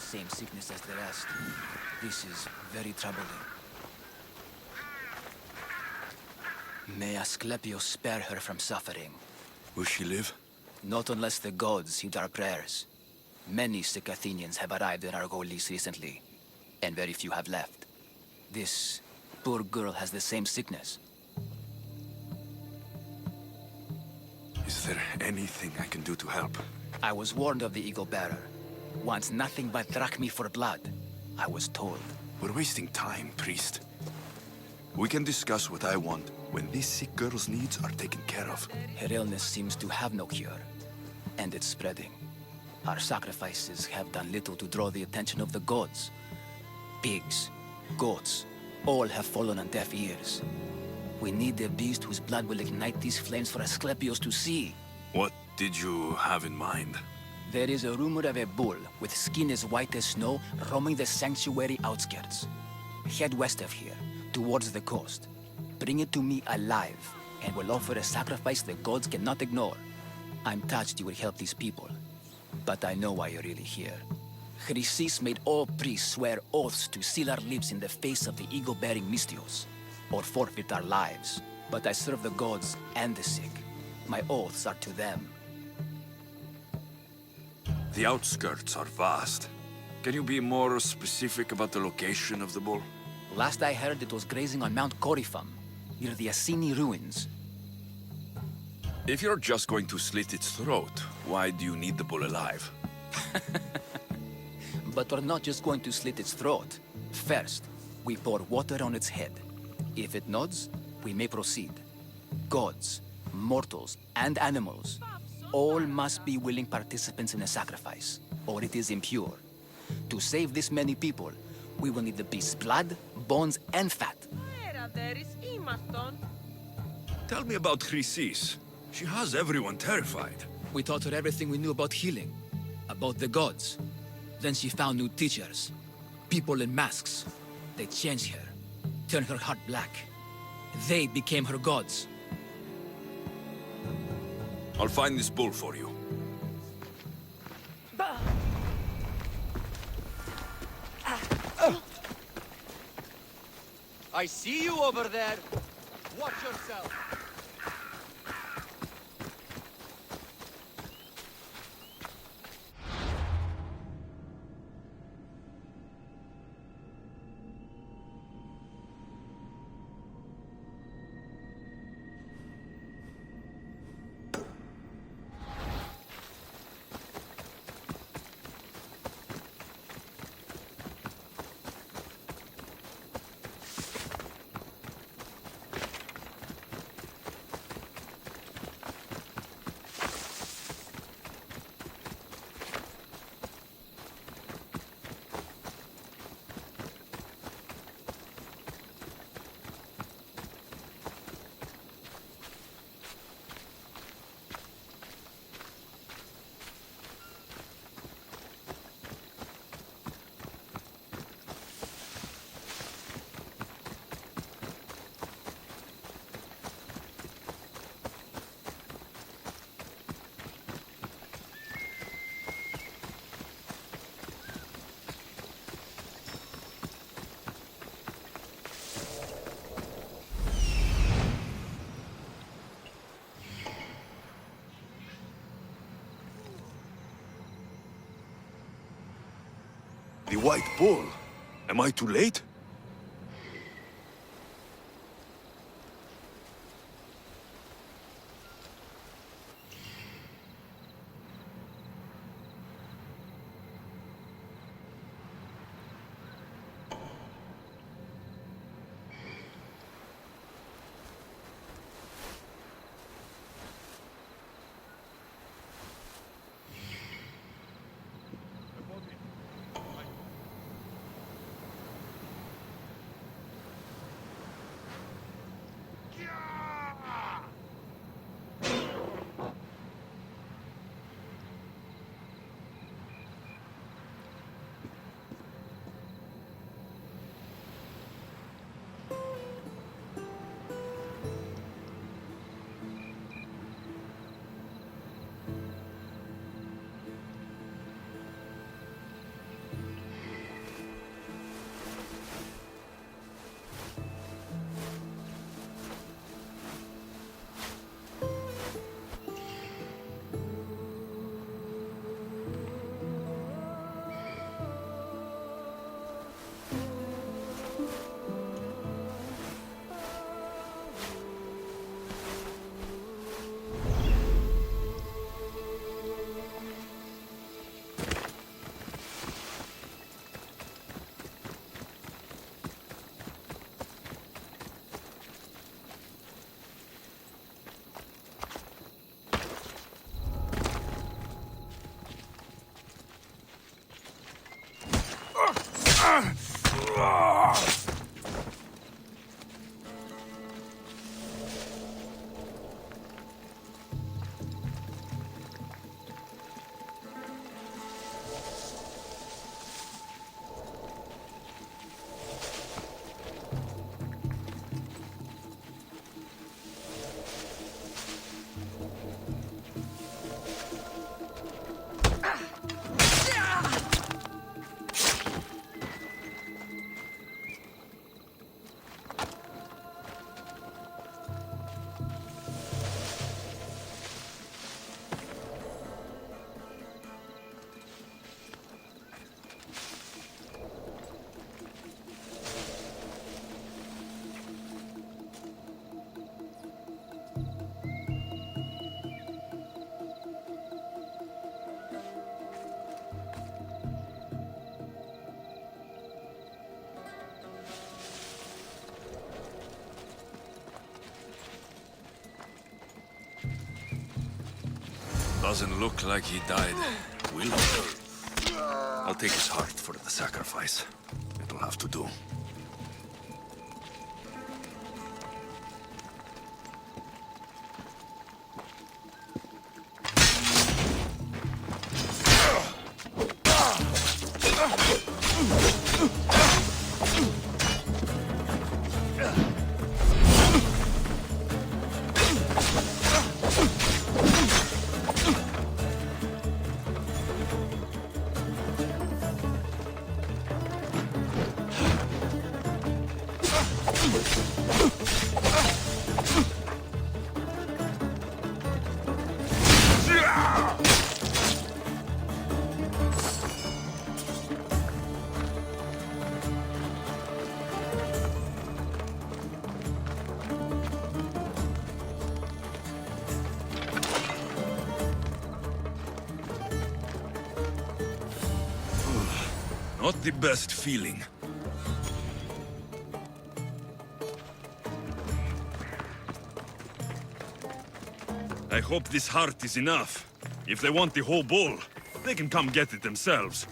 same sickness as the rest. This is very troubling. May Asclepius spare her from suffering. Will she live? Not unless the gods heed our prayers. Many sick Athenians have arrived in Argolis recently, and very few have left. This poor girl has the same sickness. Is there anything I can do to help? I was warned of the Eagle Bearer. Wants nothing but drachmae for blood. I was told. We're wasting time, priest. We can discuss what I want when this sick girl's needs are taken care of. Her illness seems to have no cure, and it's spreading. Our sacrifices have done little to draw the attention of the gods. Pigs, goats, all have fallen on deaf ears. We need a beast whose blood will ignite these flames for Asclepius to see. What did you have in mind? There is a rumor of a bull with skin as white as snow roaming the sanctuary outskirts. Head west of here, towards the coast. Bring it to me alive, and we'll offer a sacrifice the gods cannot ignore. I'm touched you will help these people, but I know why you're really here. Chrysis made all priests swear oaths to seal our lips in the face of the eagle-bearing Mystios, or forfeit our lives. But I serve the gods and the sick. My oaths are to them. The outskirts are vast. Can you be more specific about the location of the bull? Last I heard, it was grazing on Mount Corifum, near the Assini ruins. If you're just going to slit its throat, why do you need the bull alive? But we're not just going to slit its throat. First, we pour water on its head. If it nods, we may proceed. Gods, mortals, and animals, all must be willing participants in a sacrifice, or it is impure. To save this many people, we will need the beast's blood, bones, and fat. Tell me about Chrysis. She has everyone terrified. We taught her everything we knew about healing, about the gods. Then she found new teachers, people in masks. They changed her, turned her heart black. They became her gods. I'll find this bull for you. I see you over there. Watch yourself. The White Bull. Am I too late? Doesn't look like he died. Will he? I'll take his heart for the sacrifice. It'll have to do. Not the best feeling. I hope this heart is enough. If they want the whole bull, they can come get it themselves.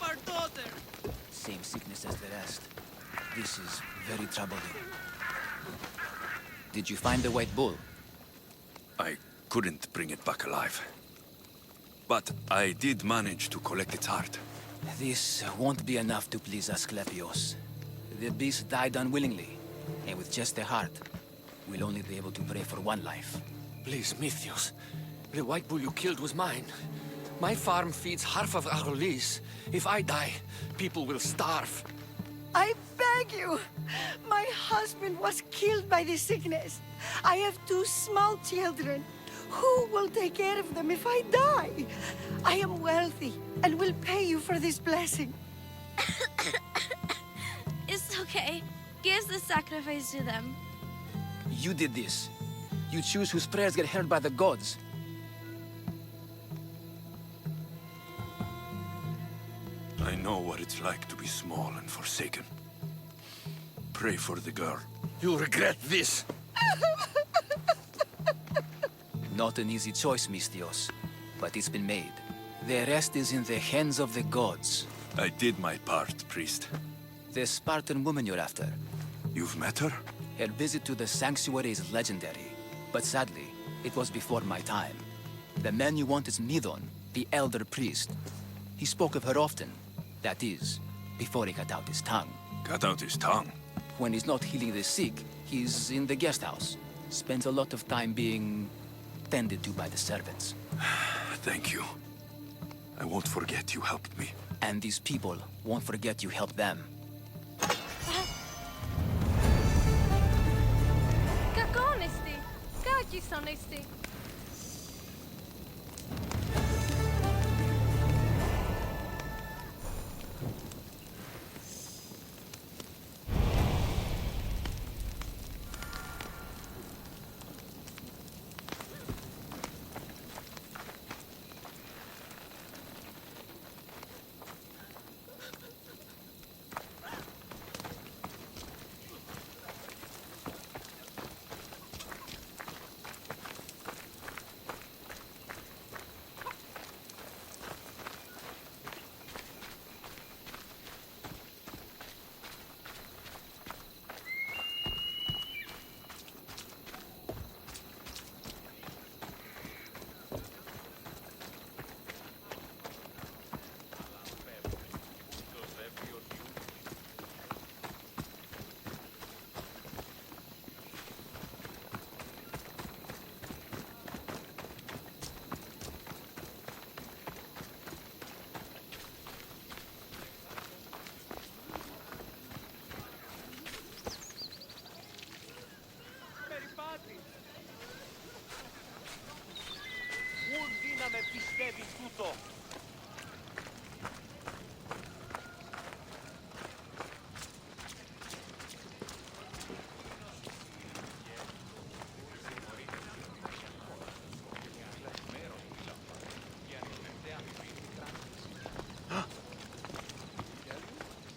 Our daughter. Same sickness as the rest. This is very troubling. Did you find the white bull? I couldn't bring it back alive. But I did manage to collect its heart. This won't be enough to please Asclepios. The beast died unwillingly, and with just the heart, we'll only be able to pray for one life. Please, Mythios. The white bull you killed was mine. My farm feeds half of our lease. If I die, people will starve. I beg you. My husband was killed by this sickness. I have 2 small children. Who will take care of them if I die? I am wealthy and will pay you for this blessing. It's okay. Give the sacrifice to them. You did this. You choose whose prayers get heard by the gods. I know what it's like to be small and forsaken. Pray for the girl. You'll regret this. Not an easy choice, Mystios, but it's been made. The rest is in the hands of the gods. I did my part, priest. The Spartan woman you're after. You've met her? Her visit to the sanctuary is legendary, but sadly, it was before my time. The man you want is Midon, the elder priest. He spoke of her often. That is, before he cut out his tongue. Cut out his tongue? When he's not healing the sick, he's in the guest house. Spends a lot of time being tended to by the servants. Thank you. I won't forget you helped me. And these people won't forget you helped them. Kako honesty? Kako honesty?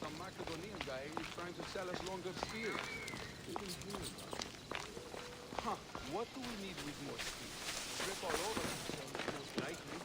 Some Macedonian guy is trying to sell us longer spears. Huh, what do we need with more spears? Rip all over themselves, most likely.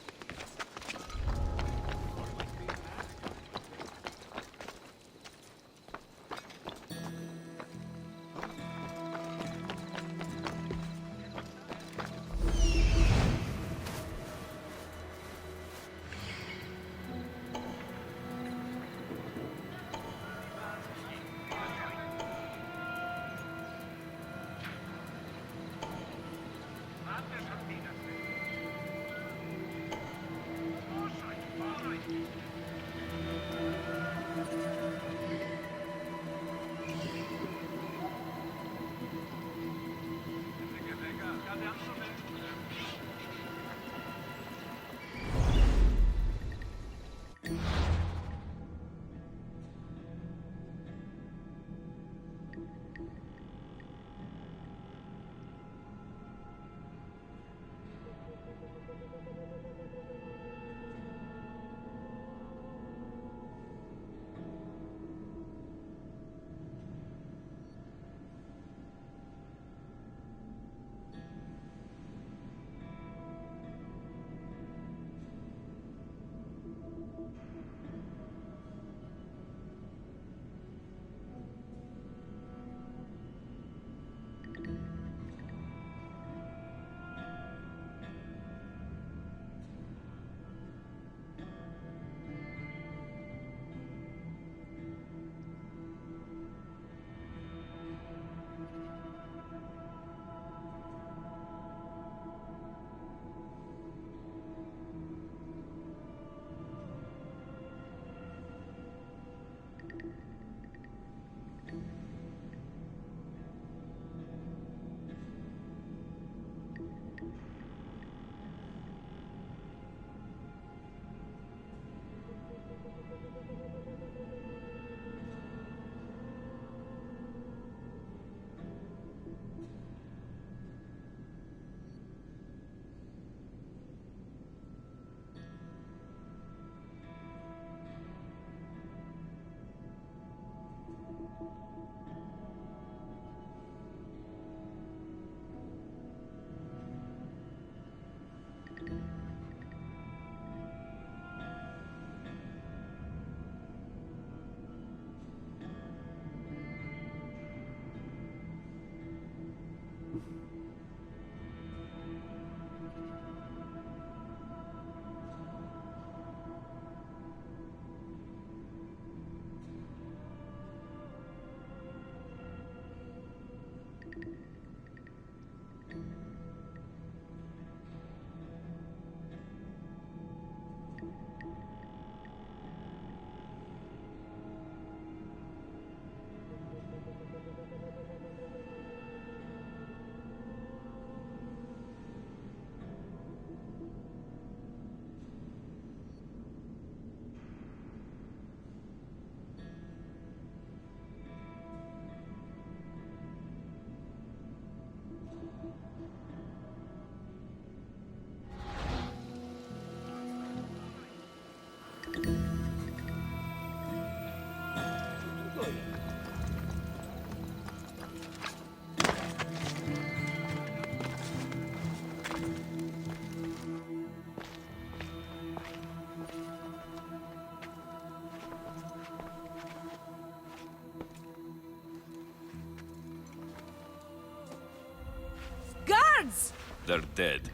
Guards! They're dead.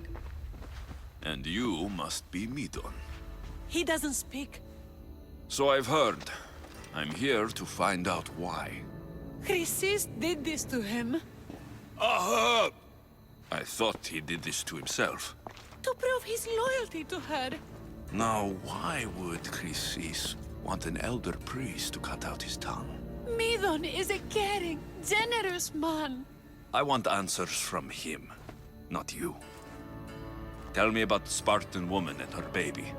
And you must be Midon. He doesn't speak. So I've heard. I'm here to find out why. Chrysis did this to him. Aha! I thought he did this to himself. To prove his loyalty to her. Now, why would Chrysis want an elder priest to cut out his tongue? Midon is a caring, generous man. I want answers from him, not you. Tell me about the Spartan woman and her baby.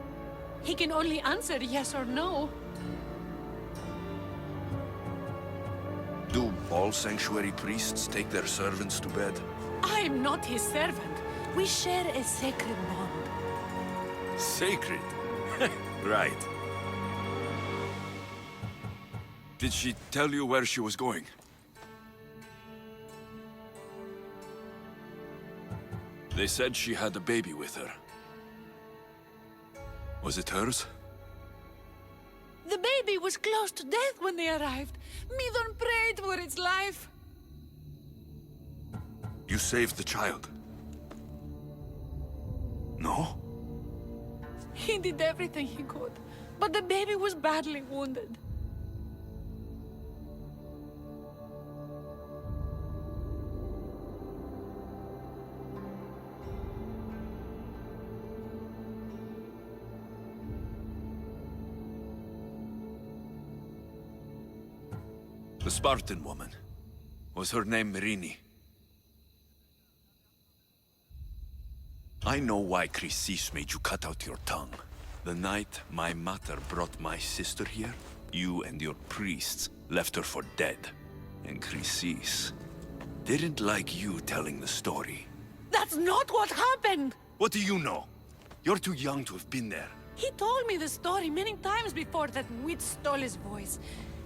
He can only answer yes or no. Do all sanctuary priests take their servants to bed? I'm not his servant. We share a sacred bond. Sacred? Right. Did she tell you where she was going? They said she had a baby with her. Was it hers? The baby was close to death when they arrived. Midon prayed for its life. You saved the child? No? He did everything he could, but the baby was badly wounded. The Spartan woman. Was her name Merini? I know why Chrysis made you cut out your tongue. The night my mother brought my sister here, you and your priests left her for dead. And Chrysis didn't like you telling the story. That's not what happened! What do you know? You're too young to have been there. He told me the story many times before that witch stole his voice.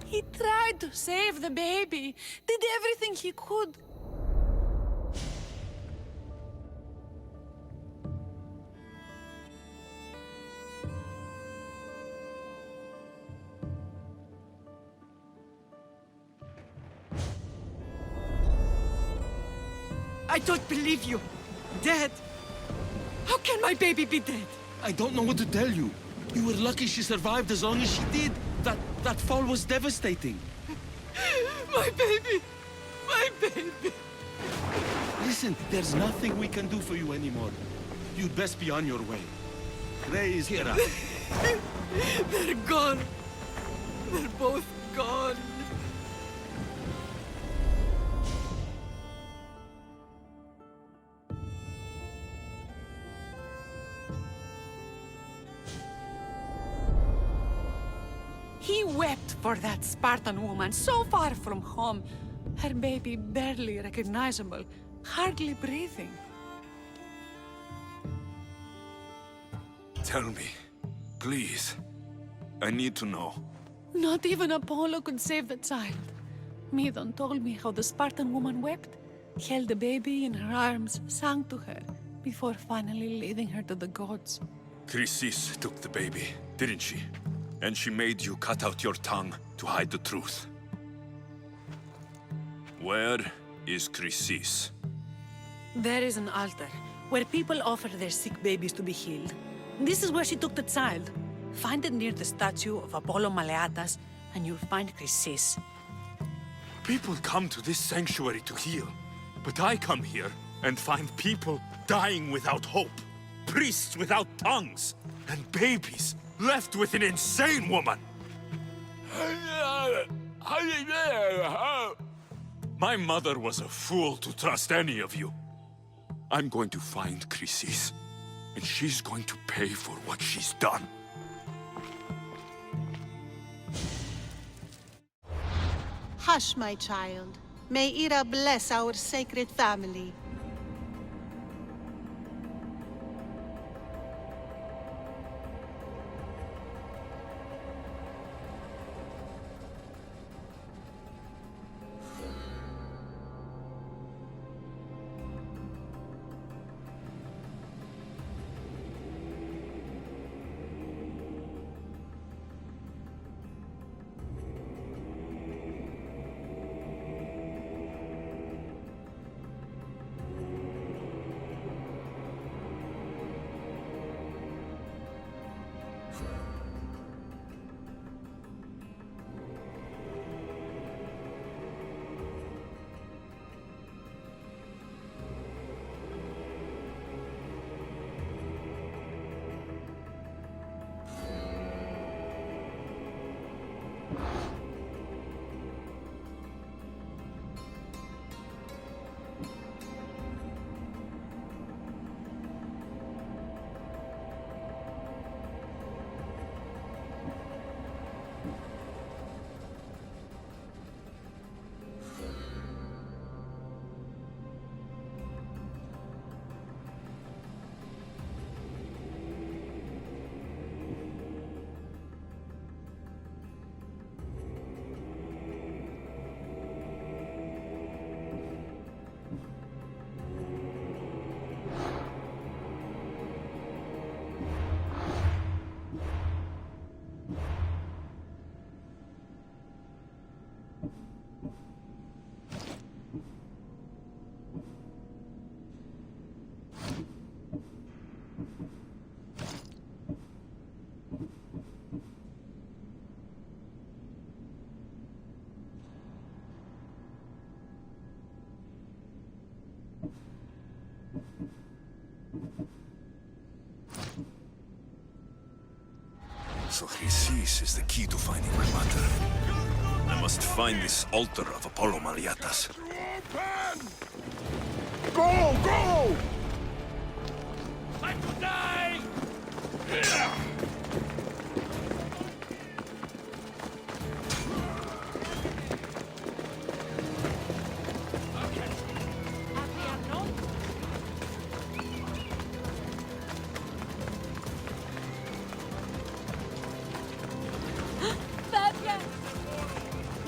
He tried to save the baby, did everything he could. I don't believe you. Dead? How can my baby be dead? I don't know what to tell you. You were lucky she survived as long as she did. That fall was devastating. My baby! My baby! Listen, there's nothing we can do for you anymore. You'd best be on your way. Gray is here. They're gone. They're both gone. He wept for that Spartan woman, so far from home. Her baby barely recognizable, hardly breathing. Tell me, please. I need to know. Not even Apollo could save the child. Midon told me how the Spartan woman wept, held the baby in her arms, sang to her, before finally leading her to the gods. Chrysis took the baby, didn't she? And she made you cut out your tongue to hide the truth. Where is Chrysis? There is an altar, where people offer their sick babies to be healed. This is where she took the child. Find it near the statue of Apollo Maleatas, and you'll find Chrysis. People come to this sanctuary to heal, but I come here and find people dying without hope, priests without tongues, and babies left with an insane woman. My mother was a fool to trust any of you. I'm going to find Chrysis, and she's going to pay for what she's done. Hush, my child. May Ira bless our sacred family. So Chrysis is the key to finding my mother. I must find this altar of Apollo Maliatas. Go! Go! Time to die!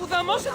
Udamos!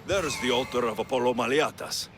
There's the altar of Apollo Maliatas.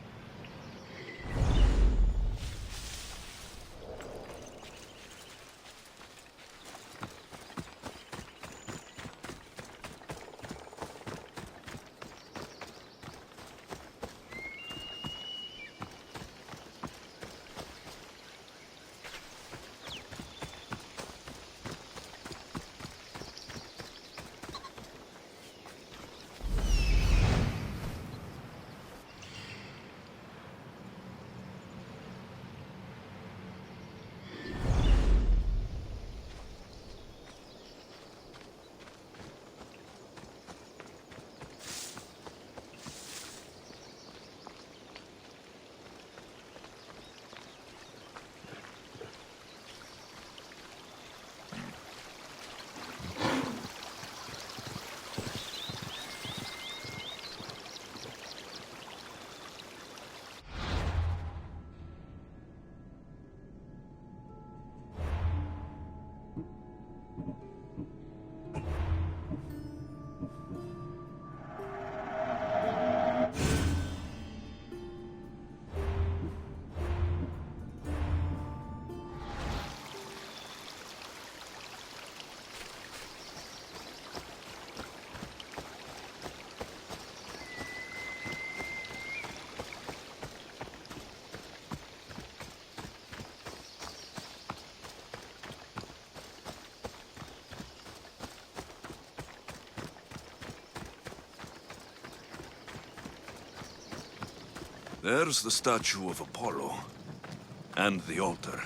There's the statue of Apollo. And the altar.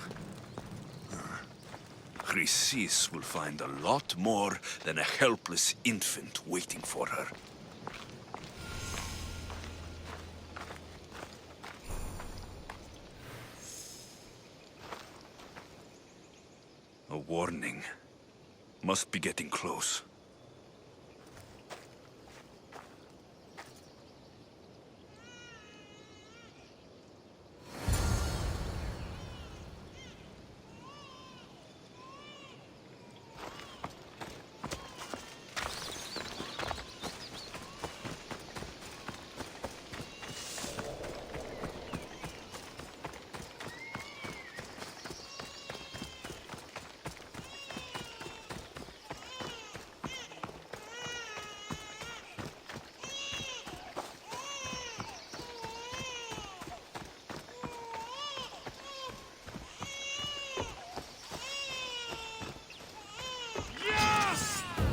Chrysis will find a lot more than a helpless infant waiting for her. A warning. Must be getting close.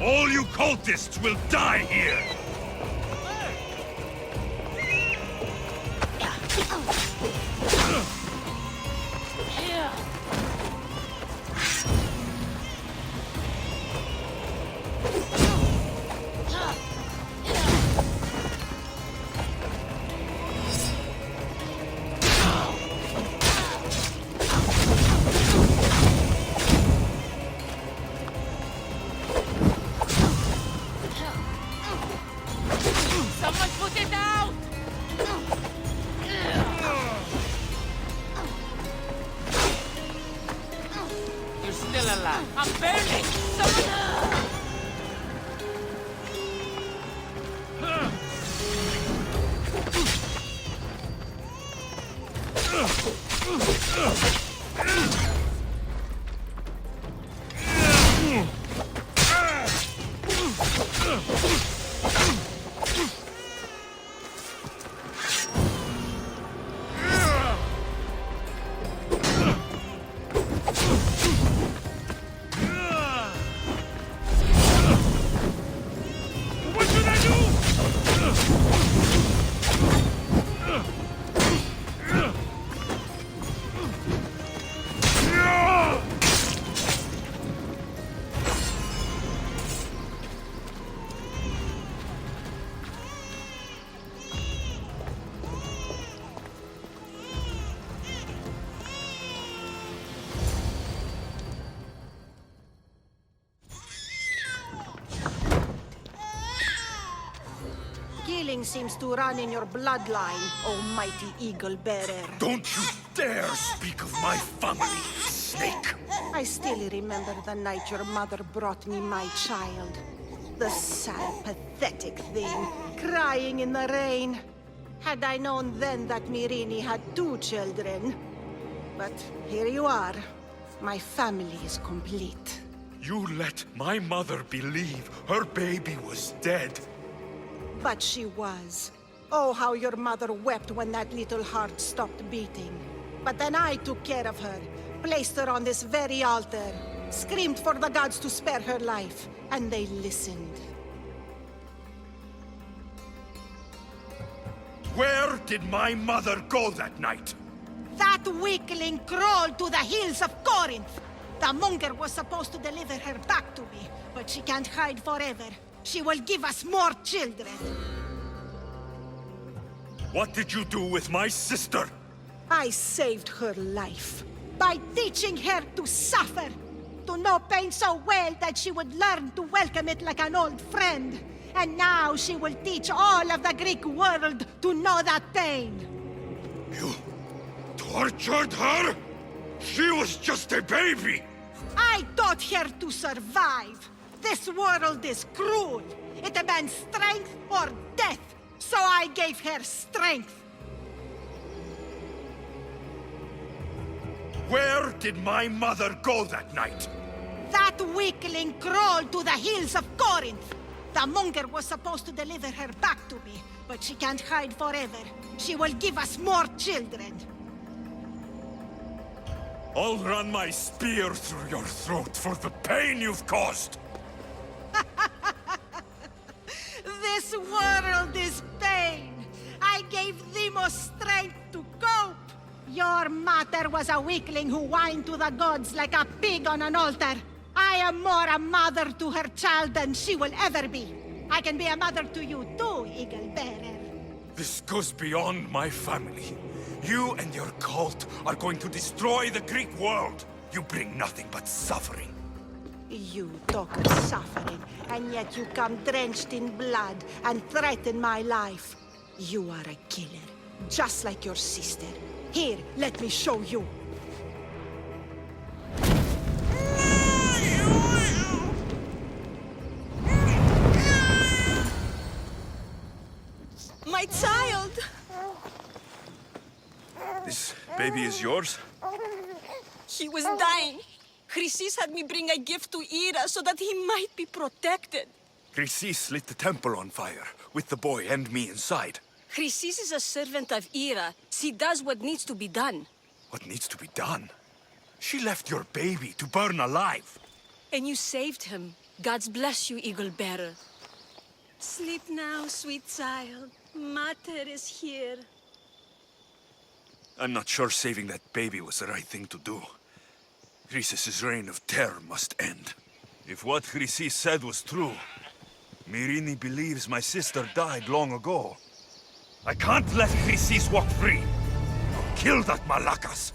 All you cultists will die here! Seems to run in your bloodline, almighty eagle bearer. Don't you dare speak of my family, snake! I still remember the night your mother brought me my child. The sad, pathetic thing, crying in the rain. Had I known then that Mirini had 2 children. But here you are. My family is complete. You let my mother believe her baby was dead. But she was. Oh, how your mother wept when that little heart stopped beating. But then I took care of her, placed her on this very altar, screamed for the gods to spare her life, and they listened. Where did my mother go that night? That weakling crawled to the hills of Corinth. The monger was supposed to deliver her back to me, but she can't hide forever. She will give us more children. What did you do with my sister? I saved her life by teaching her to suffer, to know pain so well that she would learn to welcome it like an old friend. And now she will teach all of the Greek world to know that pain. You tortured her? She was just a baby! I taught her to survive. This world is cruel. It demands strength or death. So I gave her strength. Where did my mother go that night? That weakling crawled to the hills of Corinth. The monger was supposed to deliver her back to me, but she can't hide forever. She will give us more children. I'll run my spear through your throat for the pain you've caused! This world is pain. I gave Demos strength to cope. Your mother was a weakling who whined to the gods like a pig on an altar. I am more a mother to her child than she will ever be. I can be a mother to you too, Eagle Bearer. This goes beyond my family. You and your cult are going to destroy the Greek world. You bring nothing but suffering. You talk of suffering, and yet you come drenched in blood and threaten my life. You are a killer, just like your sister. Here, let me show you. My child! This baby is yours? He was dying. Chrysis had me bring a gift to Ira so that he might be protected. Chrysis lit the temple on fire, with the boy and me inside. Chrysis is a servant of Ira. She does what needs to be done. What needs to be done? She left your baby to burn alive. And you saved him. God's bless you, Eagle Bearer. Sleep now, sweet child. Mater is here. I'm not sure saving that baby was the right thing to do. Chrysis' reign of terror must end. If what Chrysis said was true, Mirini believes my sister died long ago. I can't let Chrysis walk free. I'll kill that Malakas.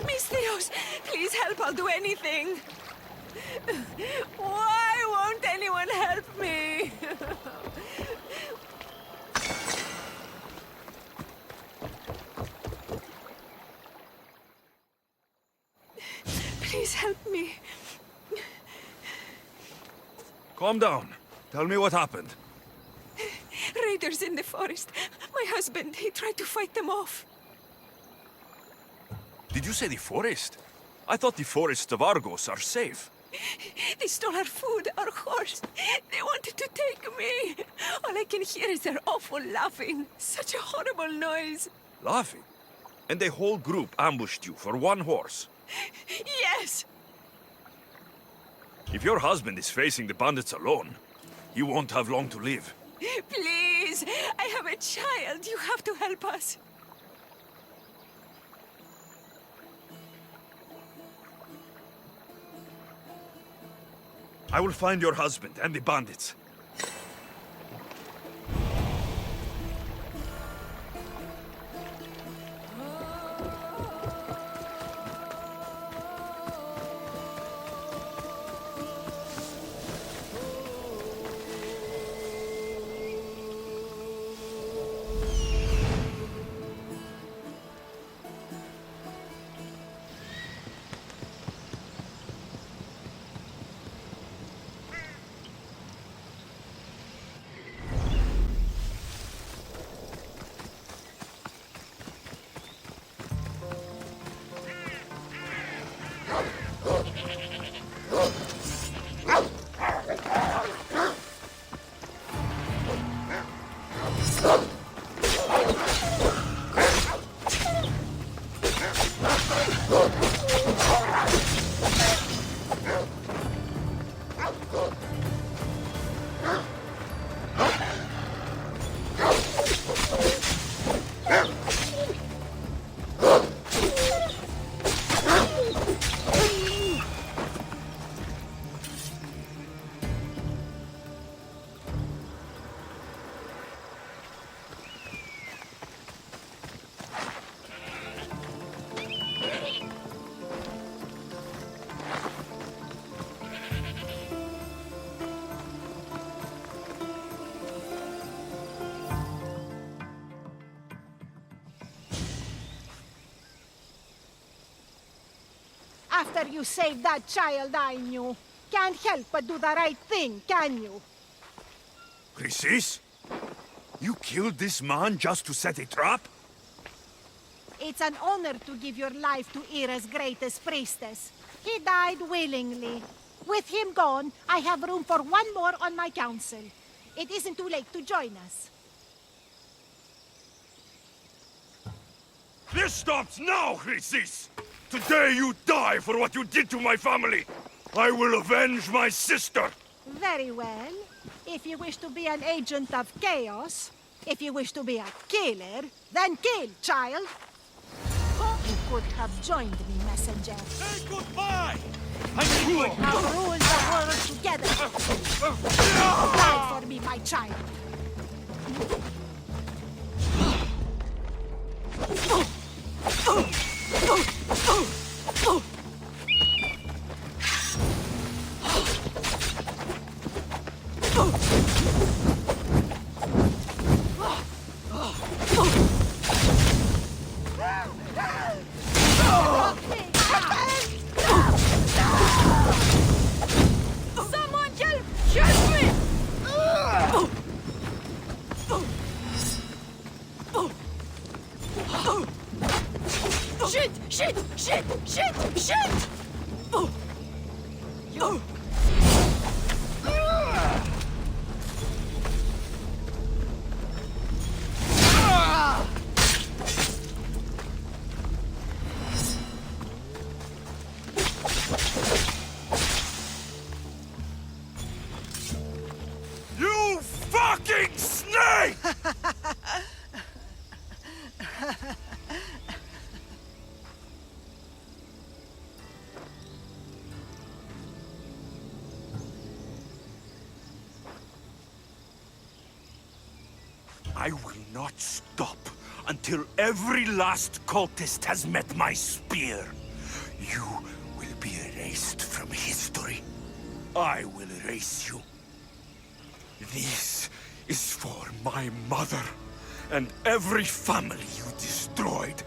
Mis Dios, please help, I'll do anything. Why won't anyone help me? Please help me. Calm down. Tell me what happened. Raiders in the forest. My husband, he tried to fight them off. Did you say the forest? I thought the forests of Argos are safe. They stole our food, our horse. They wanted to take me. All I can hear is their awful laughing. Such a horrible noise. Laughing? And the whole group ambushed you for one horse. Yes! If your husband is facing the bandits alone, you won't have long to live. Please! I have a child. You have to help us. I will find your husband and the bandits. After you saved that child I knew, can't help but do the right thing, can you? Chrysis? You killed this man just to set a trap? It's an honor to give your life to Ira's greatest priestess. He died willingly. With him gone, I have room for one more on my council. It isn't too late to join us. This stops now, Chrysis! Today you die for what you did to my family! I will avenge my sister! Very well. If you wish to be an agent of chaos, if you wish to be a killer, then kill, child! You could have joined me, messenger. Say goodbye! Now rule the world together! Die for me, my child! Someone help me! Shit! Shit! Shit! Shit! Shit! You fucking snake! I will not stop until every last cultist has met my spear. You will be erased from history. I will erase you. This is for my mother and every family you destroyed.